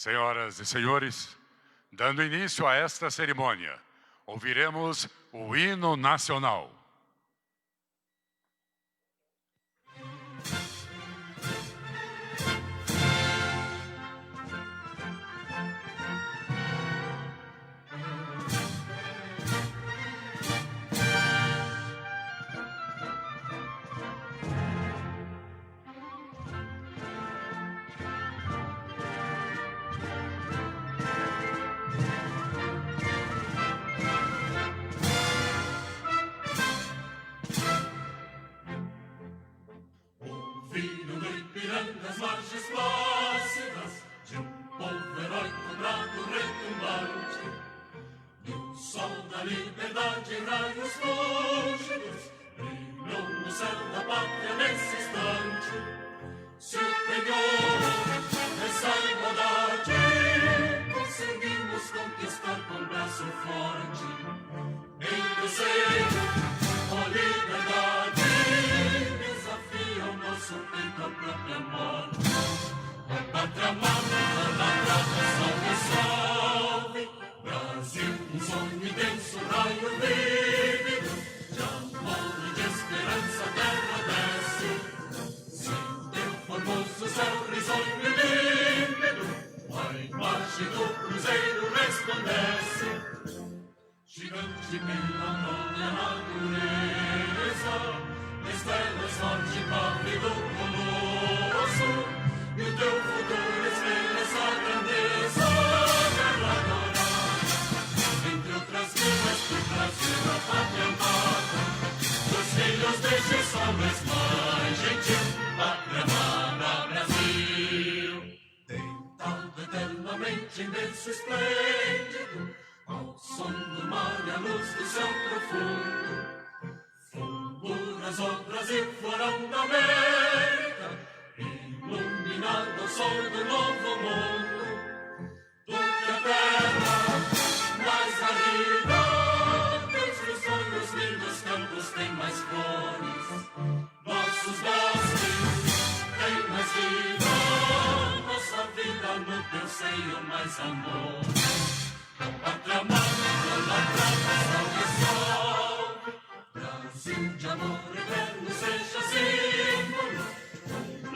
Senhoras e senhores, dando início a esta cerimônia, ouviremos o hino nacional. Filho do Ipiranga, as margens plácidas de um povo heróico, bravo, retumbante, do sol da liberdade em raios fúlgidos, brilhou no céu da pátria nesse instante. Se o penhor dessa igualdade conseguimos conquistar com braço forte, em desejo, ó liberdade, nosso peito a própria morte. A pátria amada, idolatrada, salve, salve. Brasil, um sonho intenso, raio vívido, de amor e de esperança a terra desce. Se teu formoso céu risonho e límpido, a imagem do cruzeiro resplandece. Gigante pela própria natureza, estrelas forte pálido colosso, e o teu futuro espelha essa grandeza. Terra dourada, entre outras vilas do Brasil, a pátria amada, dos filhos deste sol mais gentil, pátria amada Brasil. Deitado eternamente em berço esplêndido, ao som do mar e à luz do céu profundo, fulguras o Brasil, florão da América, iluminado ao sol do novo mundo. Do que a terra mais garrida, teus sonhos lindos campos têm mais flores, nossos bosques têm mais vida, nossa vida no teu seio mais amor. A pátria amada, idolatrada, salve, salve. Brasil de amor eterno seja símbolo,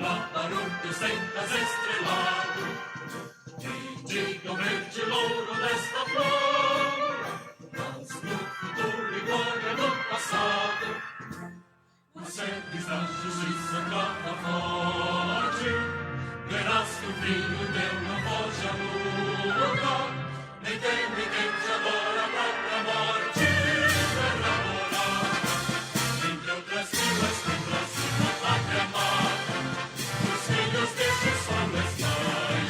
lá para o teu centas estrelado, e diga o verde louro desta flor, mas no futuro e glória do passado, os sedes da justiça clama forte, verás que o filho teu não foge à luta, nem tem ninguém te adora a própria morte. Terra dourada, entre outras vilas do Brasil, a pátria amada, os filhos deste sol mais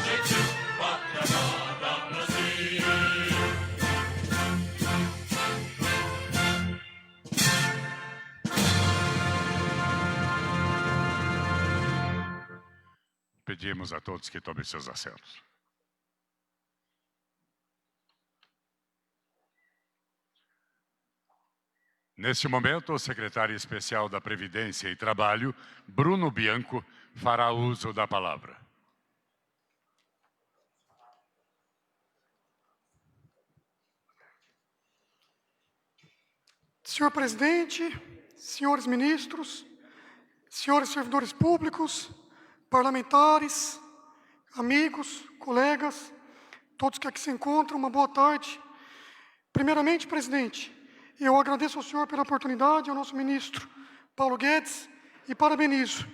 gentil, pátria amada Brasil. Pedimos a todos que tomem seus assentos. Neste momento, o secretário especial da Previdência e Trabalho, Bruno Bianco, fará uso da palavra. Senhor presidente, senhores ministros, senhores servidores públicos, parlamentares, amigos, colegas, todos que aqui se encontram, uma boa tarde. Primeiramente, presidente, eu agradeço ao senhor pela oportunidade, ao nosso ministro Paulo Guedes, e parabenizo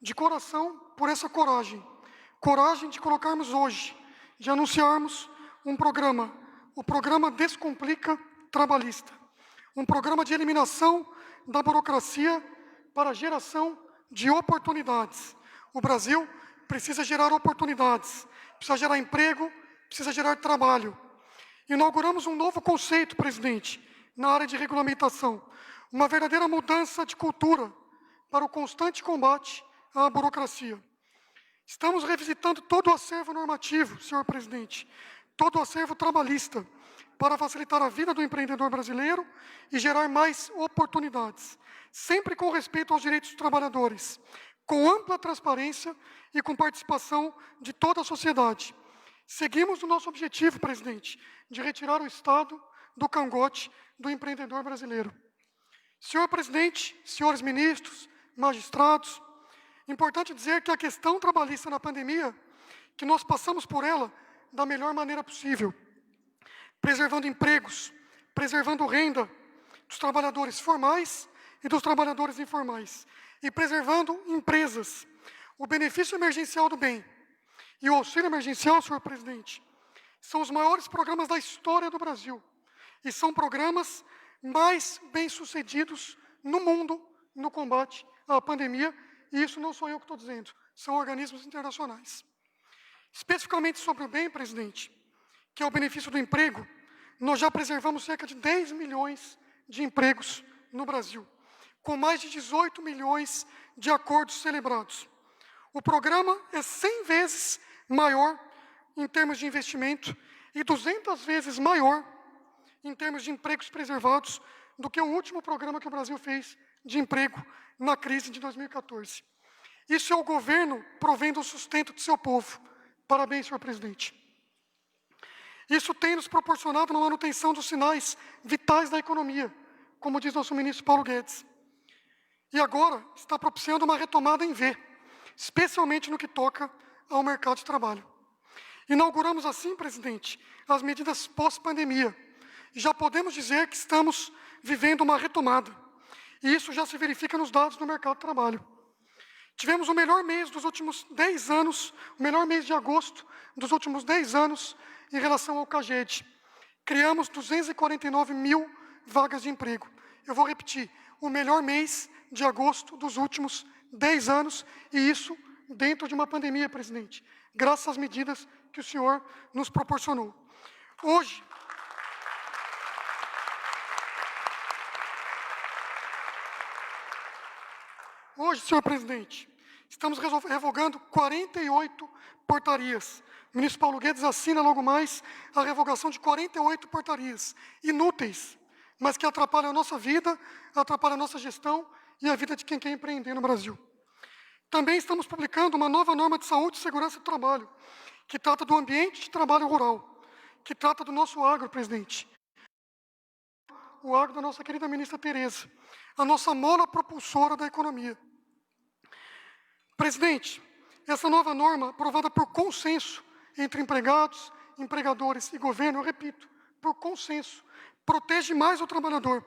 de coração por essa coragem de colocarmos hoje, de anunciarmos um programa, o programa Descomplica Trabalhista, um programa de eliminação da burocracia para a geração de oportunidades. O Brasil precisa gerar oportunidades, precisa gerar emprego, precisa gerar trabalho. Inauguramos um novo conceito, presidente, na área de regulamentação, uma verdadeira mudança de cultura para o constante combate à burocracia. Estamos revisitando todo o acervo normativo, senhor presidente, todo o acervo trabalhista, para facilitar a vida do empreendedor brasileiro e gerar mais oportunidades, sempre com respeito aos direitos dos trabalhadores, com ampla transparência e com participação de toda a sociedade. Seguimos o nosso objetivo, presidente, de retirar o Estado do cangote do empreendedor brasileiro. Senhor presidente, senhores ministros, magistrados, importante dizer que a questão trabalhista na pandemia, que nós passamos por ela da melhor maneira possível, preservando empregos, preservando renda dos trabalhadores formais e dos trabalhadores informais, e preservando empresas. O benefício emergencial do bem e o auxílio emergencial, senhor presidente, são os maiores programas da história do Brasil e são programas mais bem-sucedidos no mundo no combate à pandemia, e isso não sou eu que estou dizendo, são organismos internacionais. Especificamente sobre o bem, presidente, que é o benefício do emprego, nós já preservamos cerca de 10 milhões de empregos no Brasil, com mais de 18 milhões de acordos celebrados. O programa é 100 vezes maior em termos de investimento e 200 vezes maior em termos de empregos preservados do que o último programa que o Brasil fez de emprego na crise de 2014. Isso é o governo provendo o sustento de seu povo. Parabéns, senhor presidente. Isso tem nos proporcionado uma manutenção dos sinais vitais da economia, como diz nosso ministro Paulo Guedes. E agora está propiciando uma retomada em V, especialmente no que toca ao mercado de trabalho. Inauguramos assim, presidente, as medidas pós-pandemia. Já podemos dizer que estamos vivendo uma retomada. E isso já se verifica nos dados do mercado de trabalho. Tivemos o melhor mês dos últimos 10 anos, o melhor mês de agosto dos últimos 10 anos em relação ao CAGED. Criamos 249 mil vagas de emprego. Eu vou repetir, o melhor mês de agosto dos últimos 10 anos, e isso dentro de uma pandemia, presidente, graças às medidas que o senhor nos proporcionou. Hoje, senhor presidente, estamos revogando 48 portarias. O ministro Paulo Guedes assina logo mais a revogação de 48 portarias inúteis, mas que atrapalham a nossa vida, atrapalham a nossa gestão e a vida de quem quer empreender no Brasil. Também estamos publicando uma nova norma de saúde e segurança do trabalho, que trata do ambiente de trabalho rural, que trata do nosso agro, presidente. O agro da nossa querida ministra Tereza, a nossa mola propulsora da economia. Presidente, essa nova norma, aprovada por consenso entre empregados, empregadores e governo, eu repito, por consenso, protege mais o trabalhador,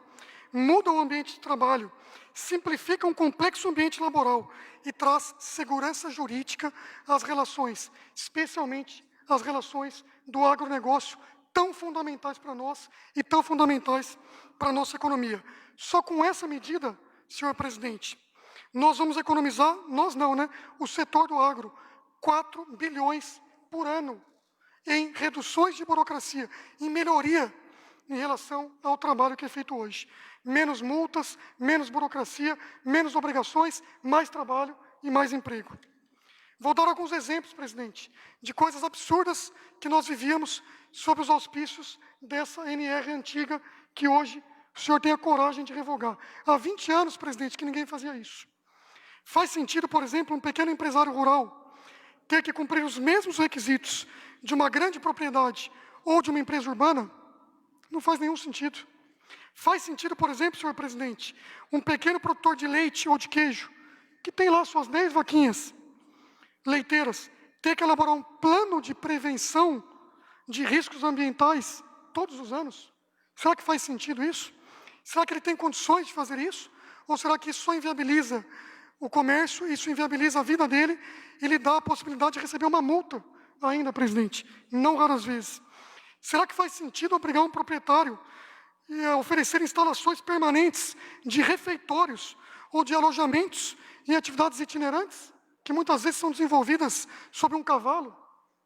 muda o ambiente de trabalho, simplifica um complexo ambiente laboral e traz segurança jurídica às relações, especialmente às relações do agronegócio, tão fundamentais para nós e tão fundamentais para a nossa economia. Só com essa medida, senhor presidente, nós vamos economizar, nós não, né? O setor do agro, 4 bilhões por ano em reduções de burocracia, em melhoria em relação ao trabalho que é feito hoje. Menos multas, menos burocracia, menos obrigações, mais trabalho e mais emprego. Vou dar alguns exemplos, presidente, de coisas absurdas que nós vivíamos sob os auspícios dessa NR antiga, que hoje o senhor tem a coragem de revogar. Há 20 anos, presidente, que ninguém fazia isso. Faz sentido, por exemplo, um pequeno empresário rural ter que cumprir os mesmos requisitos de uma grande propriedade ou de uma empresa urbana? Não faz nenhum sentido. Faz sentido, por exemplo, senhor presidente, um pequeno produtor de leite ou de queijo, que tem lá suas 10 vaquinhas leiteiras, ter que elaborar um plano de prevenção de riscos ambientais todos os anos? Será que faz sentido isso? Será que ele tem condições de fazer isso? Ou será que isso só inviabiliza o comércio, isso inviabiliza a vida dele e lhe dá a possibilidade de receber uma multa ainda, presidente, não raras vezes? Será que faz sentido obrigar um proprietário a oferecer instalações permanentes de refeitórios ou de alojamentos em atividades itinerantes, que muitas vezes são desenvolvidas sobre um cavalo?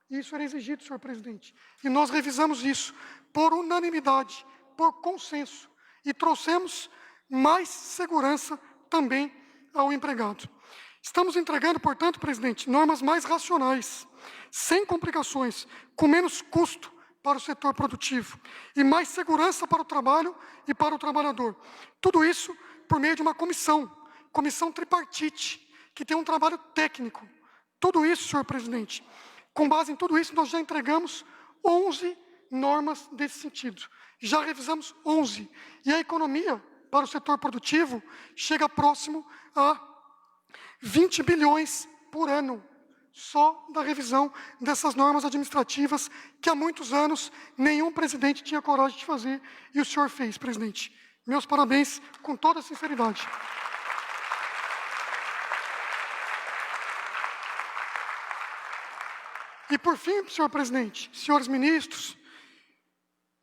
Isso era exigido, senhor presidente. E nós revisamos isso por unanimidade, por consenso, e trouxemos mais segurança também ao empregado. Estamos entregando, portanto, presidente, normas mais racionais, sem complicações, com menos custo para o setor produtivo e mais segurança para o trabalho e para o trabalhador. Tudo isso por meio de uma comissão tripartite, que tem um trabalho técnico. Tudo isso, senhor presidente, Com base em tudo isso, nós já entregamos 11 normas desse sentido. Já revisamos 11. E a economia para o setor produtivo chega próximo a 20 bilhões por ano, só da revisão dessas normas administrativas que há muitos anos nenhum presidente tinha coragem de fazer, e o senhor fez, presidente. Meus parabéns, com toda a sinceridade. E por fim, senhor presidente, senhores ministros,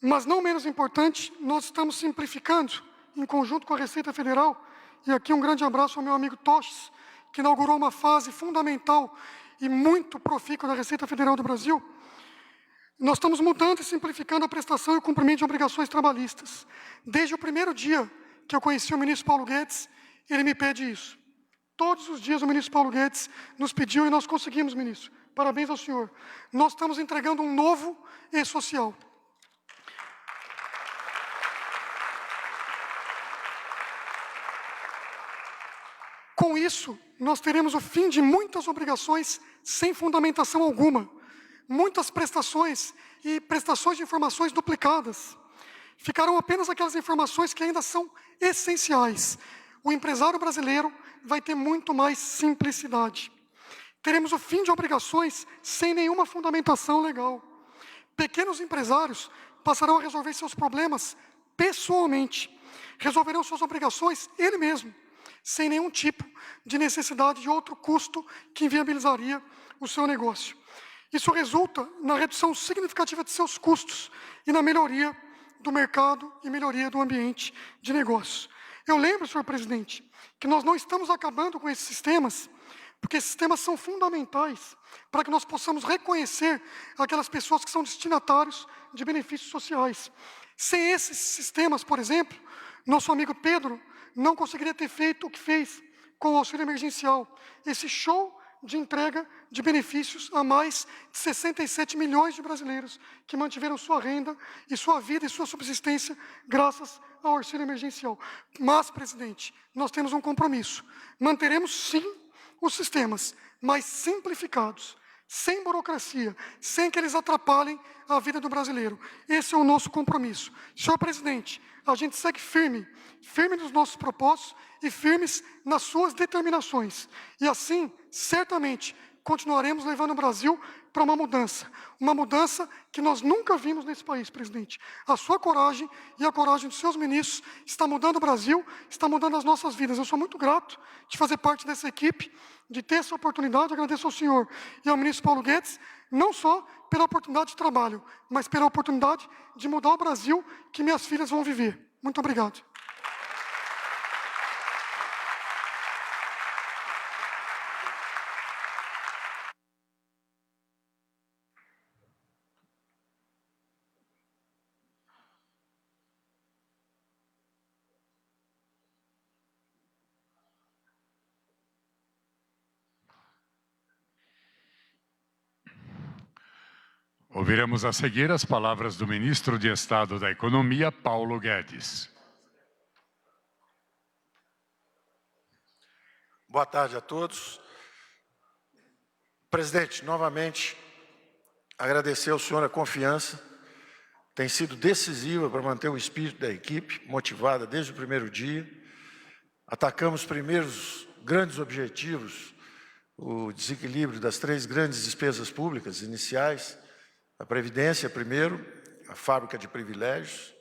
mas não menos importante, nós estamos simplificando, em conjunto com a Receita Federal, e aqui um grande abraço ao meu amigo Toches, que inaugurou uma fase fundamental e muito profícua da Receita Federal do Brasil. Nós estamos mudando e simplificando a prestação e o cumprimento de obrigações trabalhistas. Desde o primeiro dia que eu conheci o ministro Paulo Guedes, ele me pede isso. Todos os dias o ministro Paulo Guedes nos pediu e nós conseguimos, ministro. Parabéns ao senhor. Nós estamos entregando um novo e-social. Com isso, nós teremos o fim de muitas obrigações sem fundamentação alguma, muitas prestações e prestações de informações duplicadas. Ficarão apenas aquelas informações que ainda são essenciais. O empresário brasileiro vai ter muito mais simplicidade. Teremos o fim de obrigações sem nenhuma fundamentação legal. Pequenos empresários passarão a resolver seus problemas pessoalmente. Resolverão suas obrigações ele mesmo, sem nenhum tipo de necessidade de outro custo que inviabilizaria o seu negócio. Isso resulta na redução significativa de seus custos e na melhoria do mercado e melhoria do ambiente de negócios. Eu lembro, senhor presidente, que nós não estamos acabando com esses sistemas, porque esses sistemas são fundamentais para que nós possamos reconhecer aquelas pessoas que são destinatários de benefícios sociais. Sem esses sistemas, por exemplo, nosso amigo Pedro não conseguiria ter feito o que fez com o auxílio emergencial, esse show de entrega de benefícios a mais de 67 milhões de brasileiros que mantiveram sua renda e sua vida e sua subsistência graças ao auxílio emergencial. Mas, presidente, nós temos um compromisso. Manteremos, sim, os sistemas, mas simplificados, sem burocracia, sem que eles atrapalhem a vida do brasileiro. Esse é o nosso compromisso. Senhor presidente, a gente segue firme nos nossos propósitos e firmes nas suas determinações. E assim, certamente, continuaremos levando o Brasil para uma mudança que nós nunca vimos nesse país, presidente. A sua coragem e a coragem dos seus ministros está mudando o Brasil, está mudando as nossas vidas. Eu sou muito grato de fazer parte dessa equipe, de ter essa oportunidade. Agradeço ao senhor e ao ministro Paulo Guedes, não só pela oportunidade de trabalho, mas pela oportunidade de mudar o Brasil que minhas filhas vão viver. Muito obrigado. Ouviremos a seguir as palavras do ministro de Estado da Economia, Paulo Guedes. Boa tarde a todos. Presidente, novamente, agradecer ao senhor a confiança. Tem sido decisiva para manter o espírito da equipe, motivada desde o primeiro dia. Atacamos os primeiros grandes objetivos, o desequilíbrio das 3 grandes despesas públicas iniciais, a Previdência primeiro, a fábrica de privilégios,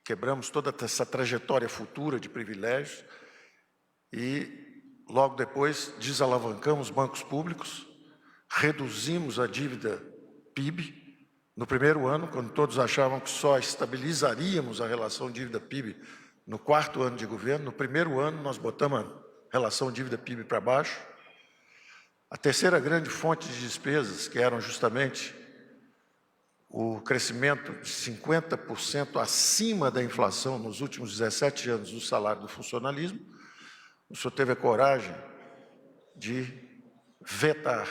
quebramos toda essa trajetória futura de privilégios e, logo depois, desalavancamos bancos públicos, reduzimos a dívida PIB. No primeiro ano, quando todos achavam que só estabilizaríamos a relação dívida-PIB no 4º ano de governo, no primeiro ano nós botamos a relação dívida-PIB para baixo. A terceira grande fonte de despesas, que eram justamente o crescimento de 50% acima da inflação nos últimos 17 anos do salário do funcionalismo, o senhor teve a coragem de vetar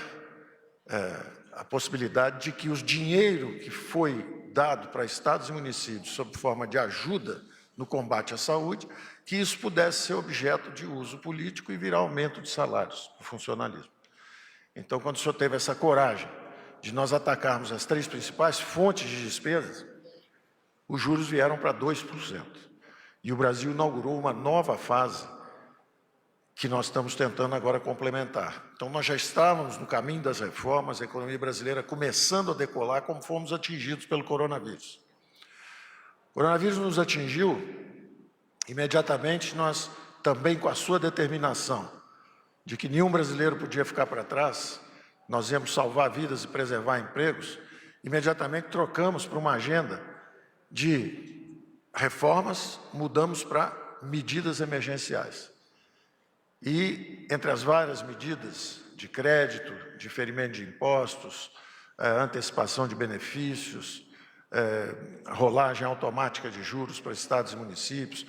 a possibilidade de que o dinheiro que foi dado para estados e municípios sob forma de ajuda no combate à saúde, que isso pudesse ser objeto de uso político e virar aumento de salários do funcionalismo. Então, quando o senhor teve essa coragem de nós atacarmos as 3 principais fontes de despesas, os juros vieram para 2%. E o Brasil inaugurou uma nova fase que nós estamos tentando agora complementar. Então, nós já estávamos no caminho das reformas, a economia brasileira começando a decolar, como fomos atingidos pelo coronavírus. O coronavírus nos atingiu, imediatamente nós, também com a sua determinação de que nenhum brasileiro podia ficar para trás, nós íamos salvar vidas e preservar empregos, imediatamente trocamos para uma agenda de reformas, mudamos para medidas emergenciais. E, entre as várias medidas de crédito, diferimento de impostos, antecipação de benefícios, rolagem automática de juros para estados e municípios,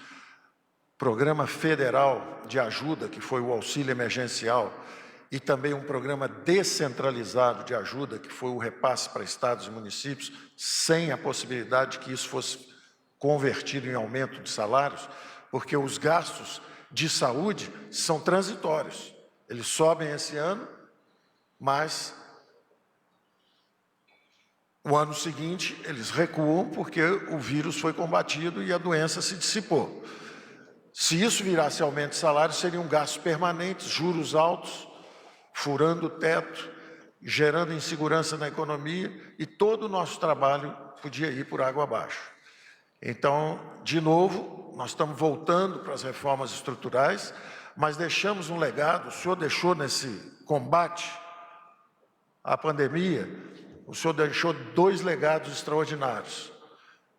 programa federal de ajuda, que foi o auxílio emergencial, e também um programa descentralizado de ajuda, que foi o repasse para estados e municípios, sem a possibilidade de que isso fosse convertido em aumento de salários, porque os gastos de saúde são transitórios. Eles sobem esse ano, mas o ano seguinte eles recuam porque o vírus foi combatido e a doença se dissipou. Se isso virasse aumento de salário, seriam gastos permanentes, juros altos, furando o teto, gerando insegurança na economia, e todo o nosso trabalho podia ir por água abaixo. Então, de novo, nós estamos voltando para as reformas estruturais, mas deixamos um legado. O senhor deixou nesse combate à pandemia, o senhor deixou 2 legados extraordinários.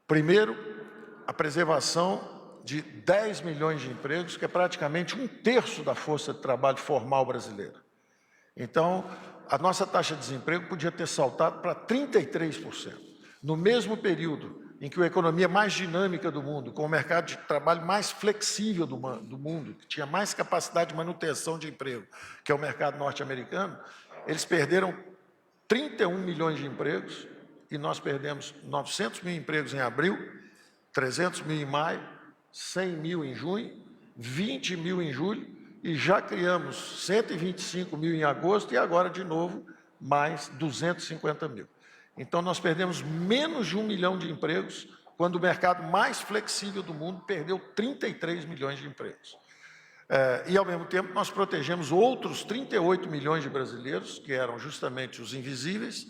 Primeiro, a preservação de 10 milhões de empregos, que é praticamente 1/3 da força de trabalho formal brasileira. Então, a nossa taxa de desemprego podia ter saltado para 33%. No mesmo período em que a economia mais dinâmica do mundo, com o mercado de trabalho mais flexível do mundo, que tinha mais capacidade de manutenção de emprego, que é o mercado norte-americano, eles perderam 31 milhões de empregos, e nós perdemos 900 mil empregos em abril, 300 mil em maio, 100 mil em junho, 20 mil em julho, e já criamos 125 mil em agosto, e agora, de novo, mais 250 mil. Então, nós perdemos menos de 1 milhão de empregos, quando o mercado mais flexível do mundo perdeu 33 milhões de empregos. E, ao mesmo tempo, nós protegemos outros 38 milhões de brasileiros, que eram justamente os invisíveis,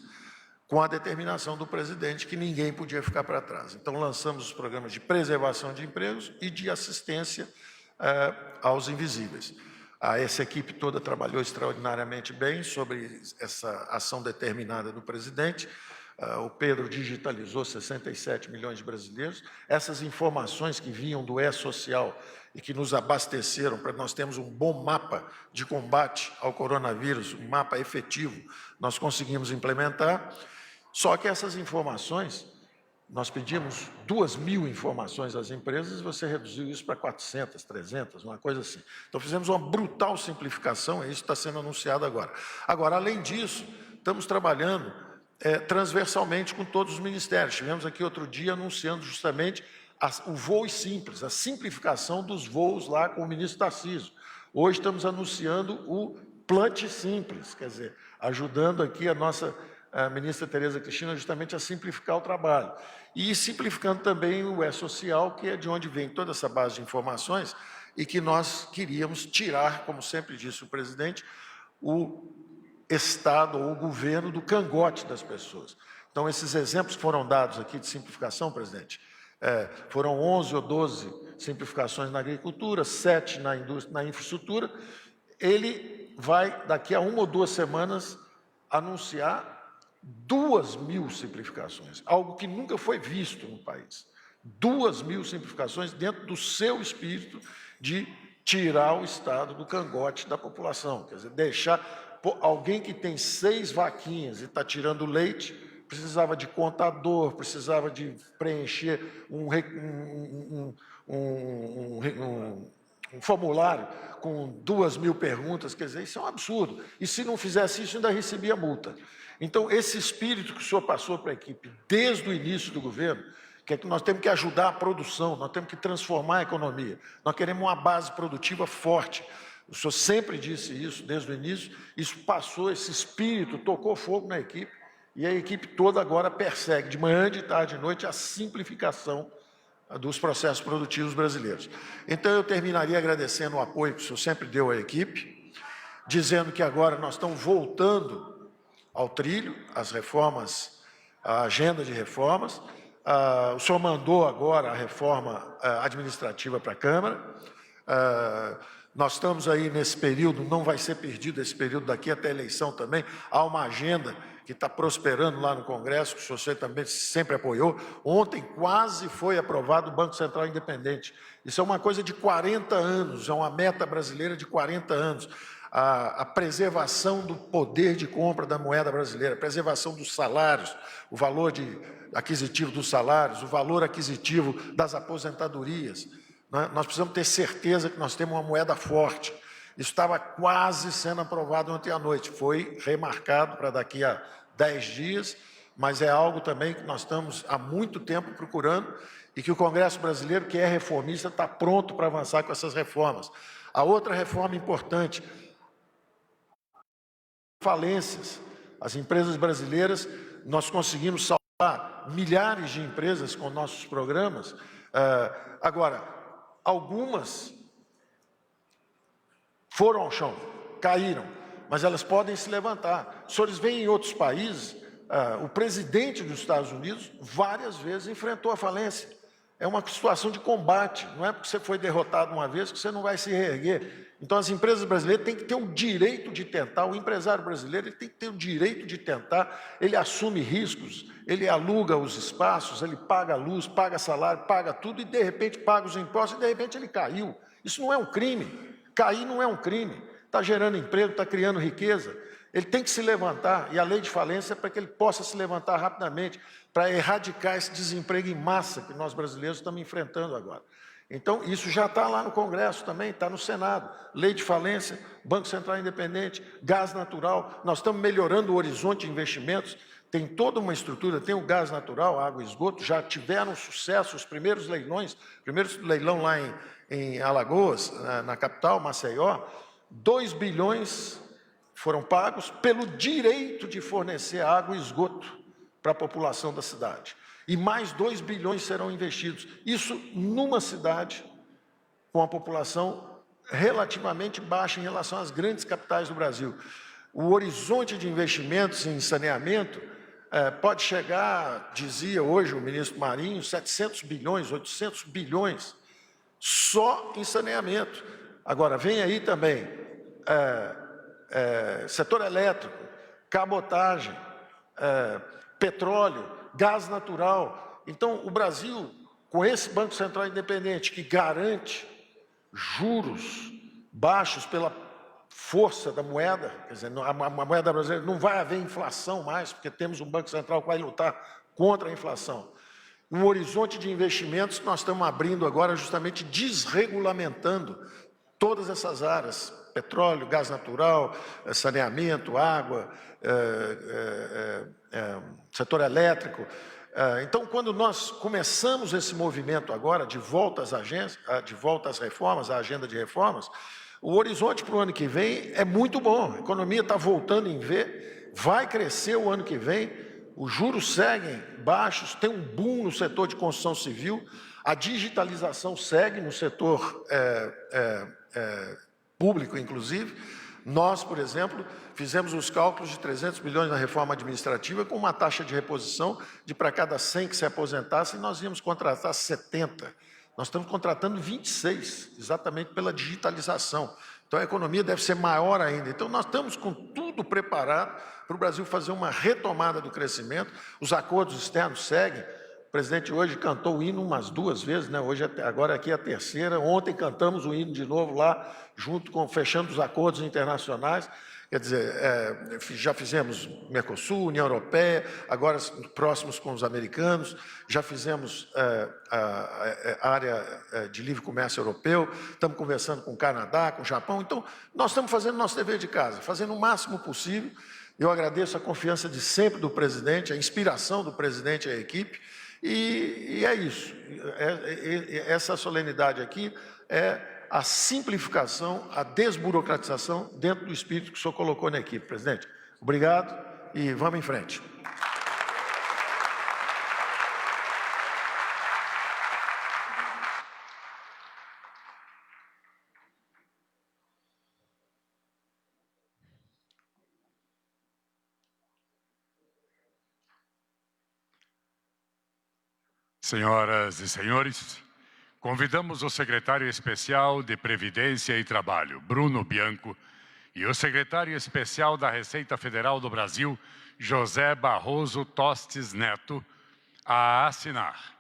com a determinação do presidente que ninguém podia ficar para trás. Então, lançamos os programas de preservação de empregos e de assistência aos invisíveis. Essa equipe toda trabalhou extraordinariamente bem sobre essa ação determinada do presidente. O Pedro digitalizou 67 milhões de brasileiros. Essas informações que vinham do E-Social e que nos abasteceram para nós termos um bom mapa de combate ao coronavírus, um mapa efetivo, nós conseguimos implementar. Só que essas informações, nós pedimos 2.000 informações às empresas e você reduziu isso para 400, 300, uma coisa assim. Então, fizemos uma brutal simplificação e isso está sendo anunciado agora. Agora, além disso, estamos trabalhando transversalmente com todos os ministérios. Estivemos aqui outro dia anunciando justamente o Voos Simples, a simplificação dos voos lá com o ministro Tarcísio. Hoje estamos anunciando o Plante Simples, quer dizer, ajudando aqui a nossa ministra Tereza Cristina justamente a simplificar o trabalho. E simplificando também o E-Social, que é de onde vem toda essa base de informações e que nós queríamos tirar, como sempre disse o presidente, o Estado ou o governo do cangote das pessoas. Então, esses exemplos que foram dados aqui de simplificação, presidente, foram 11 ou 12 simplificações na agricultura, 7 na indústria, na infraestrutura. Ele vai, daqui a 1 ou 2 semanas, anunciar 2.000 simplificações, algo que nunca foi visto no país. 2.000 simplificações dentro do seu espírito de tirar o Estado do cangote da população, quer dizer, deixar alguém que tem 6 vaquinhas e está tirando leite, precisava de contador, precisava de preencher um formulário com 2.000 perguntas, quer dizer, isso é um absurdo. E se não fizesse isso, ainda recebia multa. Então, esse espírito que o senhor passou para a equipe desde o início do governo, que é que nós temos que ajudar a produção, nós temos que transformar a economia, nós queremos uma base produtiva forte. O senhor sempre disse isso desde o início, isso passou, esse espírito tocou fogo na equipe, e a equipe toda agora persegue, de manhã, de tarde, de noite, a simplificação dos processos produtivos brasileiros. Então, eu terminaria agradecendo o apoio que o senhor sempre deu à equipe, dizendo que agora nós estamos voltando ao trilho, as reformas, a agenda de reformas. O senhor mandou agora a reforma administrativa para a Câmara. Nós estamos aí nesse período, não vai ser perdido esse período daqui até a eleição também. Há uma agenda que está prosperando lá no Congresso, que o senhor também sempre apoiou. Ontem quase foi aprovado o Banco Central Independente. Isso é uma coisa de 40 anos, é uma meta brasileira de 40 anos. A preservação do poder de compra da moeda brasileira, a preservação dos salários, o valor aquisitivo dos salários, o valor aquisitivo das aposentadorias. Nós precisamos ter certeza que nós temos uma moeda forte. Isso estava quase sendo aprovado ontem à noite, foi remarcado para daqui a 10 dias, mas é algo também que nós estamos há muito tempo procurando e que o Congresso brasileiro, que é reformista, está pronto para avançar com essas reformas. A outra reforma importante, falências. As empresas brasileiras, nós conseguimos salvar milhares de empresas com nossos programas. Agora, algumas foram ao chão, caíram, mas elas podem se levantar. Os senhores veem em outros países, o presidente dos Estados Unidos várias vezes enfrentou a falência. É uma situação de combate, não é porque você foi derrotado uma vez que você não vai se reerguer. Então, as empresas brasileiras têm que ter o direito de tentar, o empresário brasileiro ele tem que ter o direito de tentar, ele assume riscos, ele aluga os espaços, ele paga a luz, paga salário, paga tudo e, de repente, paga os impostos e, de repente, ele caiu. Isso não é um crime. Cair não é um crime. Está gerando emprego, está criando riqueza. Ele tem que se levantar, e a lei de falência é para que ele possa se levantar rapidamente, para erradicar esse desemprego em massa que nós brasileiros estamos enfrentando agora. Então, isso já está lá no Congresso também, está no Senado. Lei de falência, Banco Central Independente, gás natural. Nós estamos melhorando o horizonte de investimentos. Tem toda uma estrutura, tem o gás natural, água e esgoto. Já tiveram sucesso os primeiros leilões. O primeiro leilão lá em Alagoas, na capital, Maceió. 2 bilhões foram pagos pelo direito de fornecer água e esgoto para a população da cidade. E mais 2 bilhões serão investidos. Isso numa cidade com a população relativamente baixa em relação às grandes capitais do Brasil. O horizonte de investimentos em saneamento pode chegar, dizia hoje o ministro Marinho, 700 bilhões, 800 bilhões, só em saneamento. Agora, vem aí também setor elétrico, cabotagem, petróleo, gás natural. Então, o Brasil, com esse Banco Central Independente, que garante juros baixos pela força da moeda, quer dizer, a moeda brasileira, não vai haver inflação mais, porque temos um Banco Central que vai lutar contra a inflação. Um horizonte de investimentos que nós estamos abrindo agora, justamente desregulamentando todas essas áreas, petróleo, gás natural, saneamento, água, setor elétrico. Então, quando nós começamos esse movimento agora de volta às agências, de volta às reformas, à agenda de reformas, o horizonte para o ano que vem é muito bom. A economia está voltando em V, vai crescer o ano que vem, os juros seguem baixos, tem um boom no setor de construção civil, a digitalização segue no setor público, inclusive. Nós, por exemplo, fizemos os cálculos de 300 bilhões na reforma administrativa com uma taxa de reposição de para cada 100 que se aposentassem, nós íamos contratar 70. Nós estamos contratando 26, exatamente pela digitalização. Então, a economia deve ser maior ainda. Então, nós estamos com tudo preparado para o Brasil fazer uma retomada do crescimento. Os acordos externos seguem. O presidente hoje cantou o hino umas 2 vezes, né? Hoje, agora aqui é a terceira. Ontem cantamos o hino de novo lá, junto com fechando os acordos internacionais. Quer dizer, já fizemos Mercosul, União Europeia, agora próximos com os americanos, já fizemos a área de livre comércio europeu, estamos conversando com o Canadá, com o Japão. Então, nós estamos fazendo nosso dever de casa, fazendo o máximo possível. Eu agradeço a confiança de sempre do presidente, a inspiração do presidente e a equipe, e é isso. Essa solenidade aqui é a simplificação, a desburocratização dentro do espírito que o senhor colocou na equipe, presidente. Obrigado e vamos em frente. Senhoras e senhores, convidamos o secretário especial de Previdência e Trabalho, Bruno Bianco, e o secretário especial da Receita Federal do Brasil, José Barroso Tostes Neto, a assinar.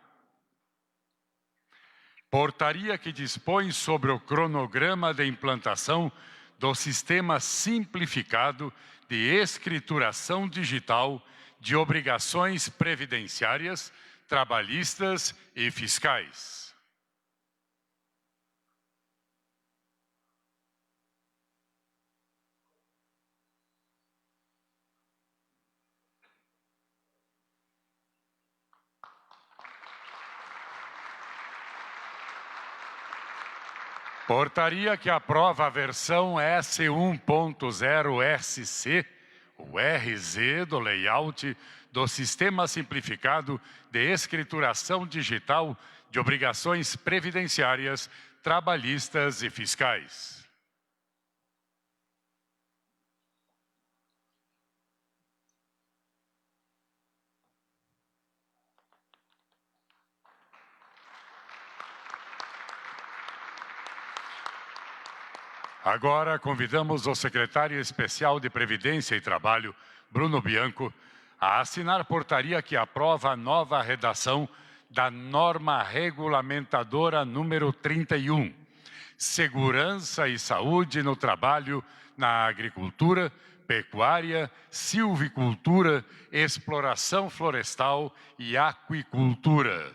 Portaria que dispõe sobre o cronograma de implantação do Sistema Simplificado de Escrituração Digital de Obrigações Previdenciárias, Trabalhistas e Fiscais. Portaria que aprova a versão S1.0 SC, o RZ do layout do Sistema Simplificado de Escrituração Digital de Obrigações Previdenciárias, Trabalhistas e Fiscais. Agora, convidamos o secretário especial de Previdência e Trabalho, Bruno Bianco, a assinar portaria que aprova a nova redação da norma regulamentadora número 31, Segurança e Saúde no Trabalho na Agricultura, Pecuária, Silvicultura, Exploração Florestal e Aquicultura.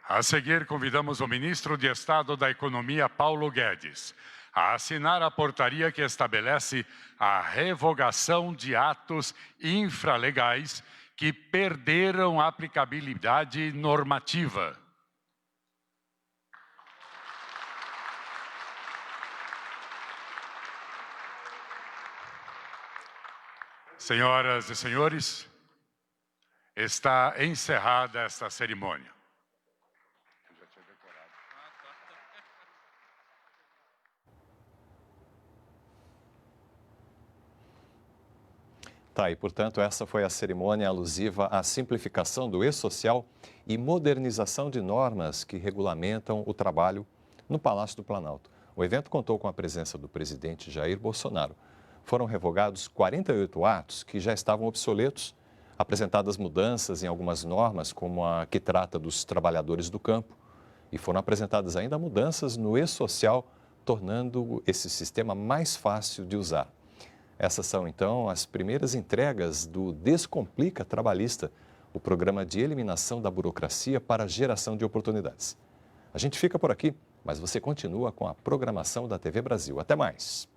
A seguir, convidamos o ministro de Estado da Economia, Paulo Guedes, a assinar a portaria que estabelece a revogação de atos infralegais que perderam aplicabilidade normativa. Senhoras e senhores, está encerrada esta cerimônia. Tá, e portanto essa foi a cerimônia alusiva à simplificação do e-social e modernização de normas que regulamentam o trabalho no Palácio do Planalto. O evento contou com a presença do presidente Jair Bolsonaro. Foram revogados 48 atos que já estavam obsoletos, apresentadas mudanças em algumas normas, como a que trata dos trabalhadores do campo, e foram apresentadas ainda mudanças no e-social, tornando esse sistema mais fácil de usar. Essas são, então, as primeiras entregas do Descomplica Trabalhista, o programa de eliminação da burocracia para a geração de oportunidades. A gente fica por aqui, mas você continua com a programação da TV Brasil. Até mais!